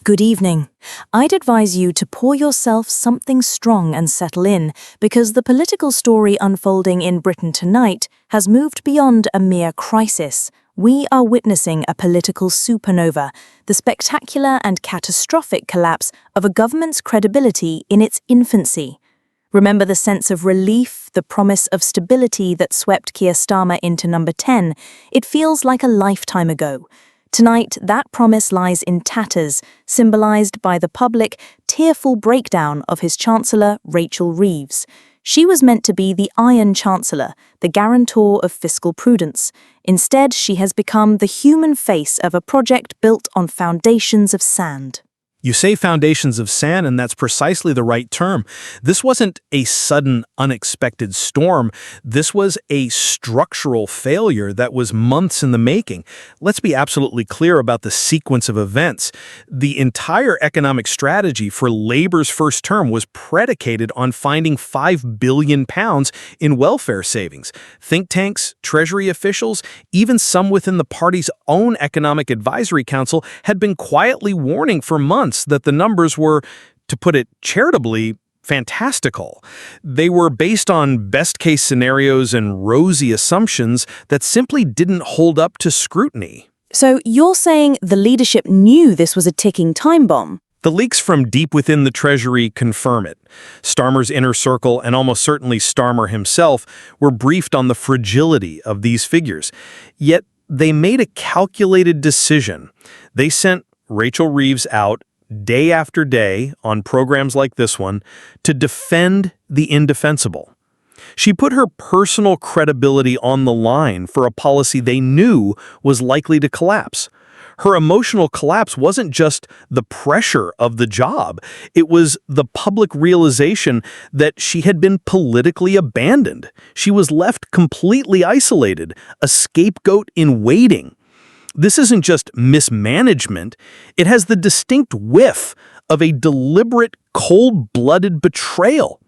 Good evening. I'd advise you to pour yourself something strong and settle in, because the political story unfolding in Britain tonight has moved beyond a mere crisis. We are witnessing a political supernova, the spectacular and catastrophic collapse of a government's credibility in its infancy. Remember the sense of relief, the promise of stability that swept Keir Starmer into number 10? It feels like a lifetime ago. Tonight, that promise lies in tatters, symbolized by the public, tearful breakdown of his Chancellor, Rachel Reeves. She was meant to be the Iron Chancellor, the guarantor of fiscal prudence. Instead, she has become the human face of a project built on foundations of sand. You say foundations of sand, and that's precisely the right term. This wasn't a sudden, unexpected storm. This was a structural failure that was months in the making. Let's be absolutely clear about the sequence of events. The entire economic strategy for Labour's first term was predicated on finding £5 billion in welfare savings. Think tanks, Treasury officials, even some within the party's own Economic Advisory Council had been quietly warning for months that the numbers were, to put it charitably, fantastical. They were based on best-case scenarios and rosy assumptions that simply didn't hold up to scrutiny. So you're saying the leadership knew this was a ticking time bomb? The leaks from deep within the Treasury confirm it. Starmer's inner circle, and almost certainly Starmer himself, were briefed on the fragility of these figures. Yet they made a calculated decision. They sent Rachel Reeves out day after day on programs like this one to defend the indefensible. She put her personal credibility on the line for a policy they knew was likely to collapse. Her emotional collapse wasn't just the pressure of the job. It was the public realization that she had been politically abandoned. She was left completely isolated, a scapegoat in waiting. This isn't just mismanagement. It has the distinct whiff of a deliberate, cold-blooded betrayal.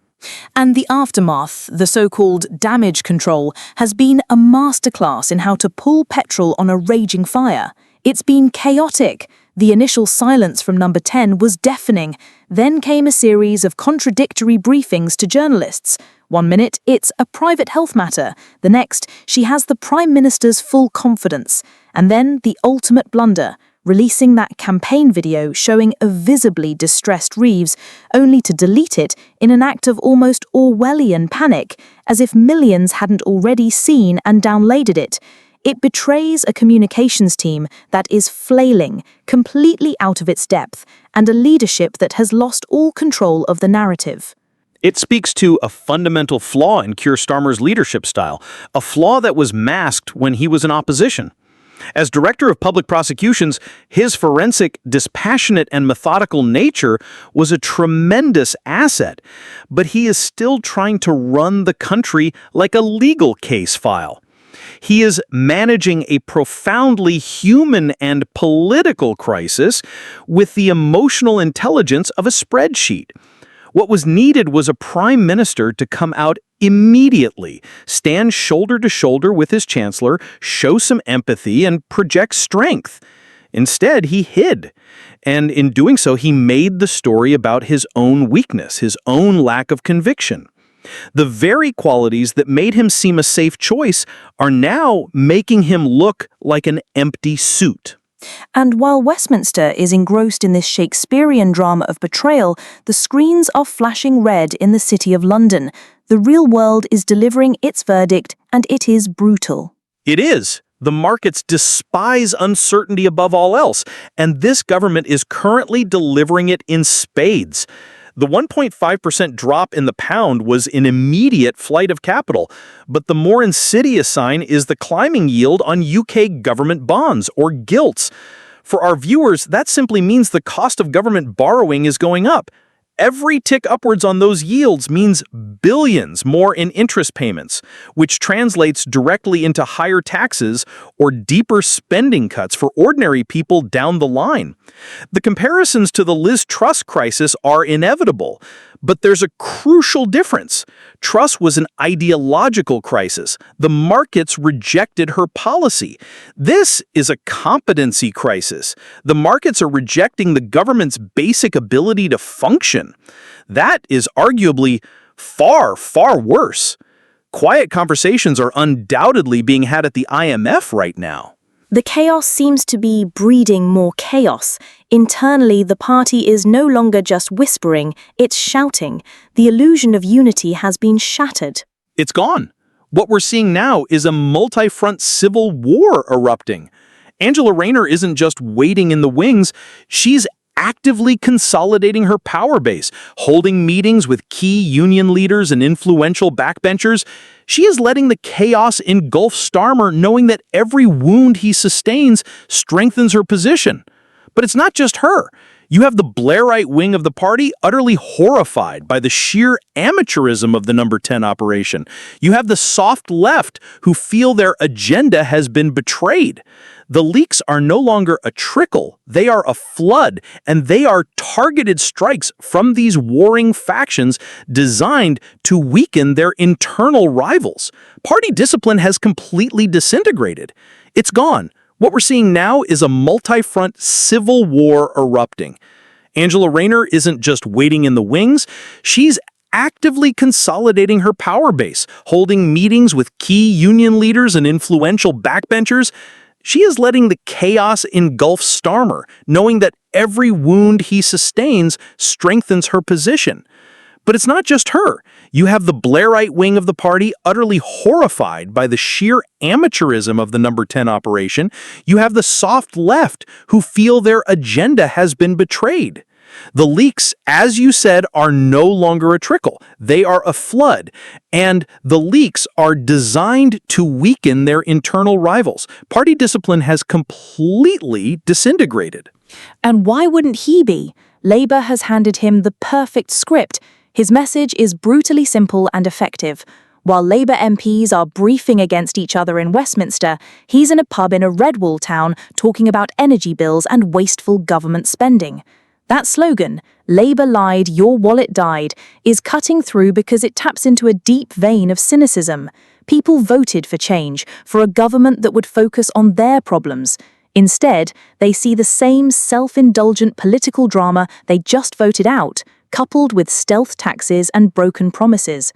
And the aftermath, the so-called damage control, has been a masterclass in how to pull petrol on a raging fire. It's been chaotic. The initial silence from number 10 was deafening. Then came a series of contradictory briefings to journalists. 1 minute, it's a private health matter. The next, she has the Prime Minister's full confidence. And then the ultimate blunder, releasing that campaign video showing a visibly distressed Reeves, only to delete it in an act of almost Orwellian panic, as if millions hadn't already seen and downloaded it. It betrays a communications team that is flailing, completely out of its depth, and a leadership that has lost all control of the narrative. It speaks to a fundamental flaw in Keir Starmer's leadership style, a flaw that was masked when he was in opposition. As Director of Public Prosecutions, his forensic, dispassionate, and methodical nature was a tremendous asset, but he is still trying to run the country like a legal case file. He is managing a profoundly human and political crisis with the emotional intelligence of a spreadsheet. What was needed was a prime minister to come out immediately, stand shoulder to shoulder with his chancellor, show some empathy, and project strength. Instead, he hid. And in doing so, he made the story about his own weakness, his own lack of conviction. The very qualities that made him seem a safe choice are now making him look like an empty suit. And while Westminster is engrossed in this Shakespearean drama of betrayal, the screens are flashing red in the City of London. The real world is delivering its verdict, and it is brutal. It is. The markets despise uncertainty above all else, and this government is currently delivering it in spades. The 1.5% drop in the pound was an immediate flight of capital, but the more insidious sign is the climbing yield on UK government bonds, or gilts. For our viewers, that simply means the cost of government borrowing is going up. Every tick upwards on those yields means billions more in interest payments, which translates directly into higher taxes or deeper spending cuts for ordinary people down the line. The comparisons to the Liz Truss crisis are inevitable, but there's a crucial difference. Truss was an ideological crisis. The markets rejected her policy. This is a competency crisis. The markets are rejecting the government's basic ability to function. That is arguably far, far worse. Quiet conversations are undoubtedly being had at the IMF right now. The chaos seems to be breeding more chaos. Internally, the party is no longer just whispering, it's shouting. The illusion of unity has been shattered. It's gone. What we're seeing now is a multi-front civil war erupting. Angela Rayner isn't just waiting in the wings, she's actively consolidating her power base, holding meetings with key union leaders and influential backbenchers. She is letting the chaos engulf Starmer, knowing that every wound he sustains strengthens her position. But it's not just her. You have the Blairite wing of the party utterly horrified by the sheer amateurism of the number 10 operation. You have the soft left who feel their agenda has been betrayed. The leaks are no longer a trickle, they are a flood, and they are targeted strikes from these warring factions designed to weaken their internal rivals. Party discipline has completely disintegrated. It's gone. What we're seeing now is a multi-front civil war erupting. Angela Rayner isn't just waiting in the wings, she's actively consolidating her power base, holding meetings with key union leaders and influential backbenchers. She is letting the chaos engulf Starmer, knowing that every wound he sustains strengthens her position. But it's not just her. You have the Blairite wing of the party utterly horrified by the sheer amateurism of the number 10 operation. You have the soft left who feel their agenda has been betrayed. The leaks, as you said, are no longer a trickle. They are a flood. And the leaks are designed to weaken their internal rivals. Party discipline has completely disintegrated. And why wouldn't he be? Labour has handed him the perfect script. His message is brutally simple and effective. While Labour MPs are briefing against each other in Westminster, he's in a pub in a Redwall town talking about energy bills and wasteful government spending. That slogan, "Labour lied, your wallet died," is cutting through because it taps into a deep vein of cynicism. People voted for change, for a government that would focus on their problems. Instead, they see the same self-indulgent political drama they just voted out, coupled with stealth taxes and broken promises.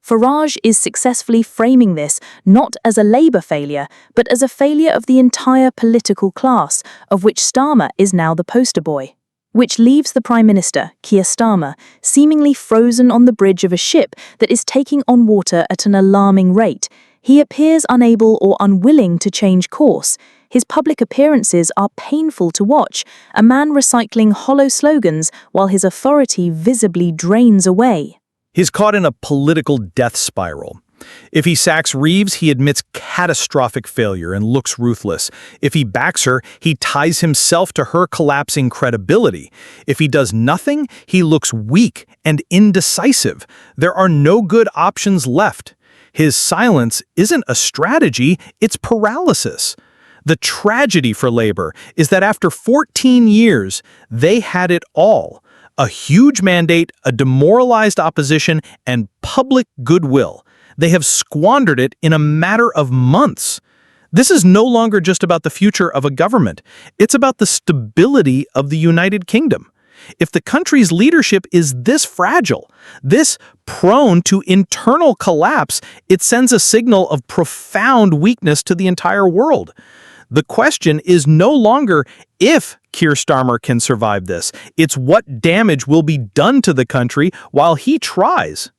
Farage is successfully framing this not as a Labour failure, but as a failure of the entire political class, of which Starmer is now the poster boy. Which leaves the Prime Minister, Keir Starmer, seemingly frozen on the bridge of a ship that is taking on water at an alarming rate. He appears unable or unwilling to change course. His public appearances are painful to watch, a man recycling hollow slogans while his authority visibly drains away. He's caught in a political death spiral. If he sacks Reeves, he admits catastrophic failure and looks ruthless. If he backs her, he ties himself to her collapsing credibility. If he does nothing, he looks weak and indecisive. There are no good options left. His silence isn't a strategy, it's paralysis. The tragedy for Labour is that after 14 years, they had it all. A huge mandate, a demoralized opposition, and public goodwill. They have squandered it in a matter of months. This is no longer just about the future of a government. It's about the stability of the United Kingdom. If the country's leadership is this fragile, this prone to internal collapse, it sends a signal of profound weakness to the entire world. The question is no longer if Keir Starmer can survive this. It's what damage will be done to the country while he tries.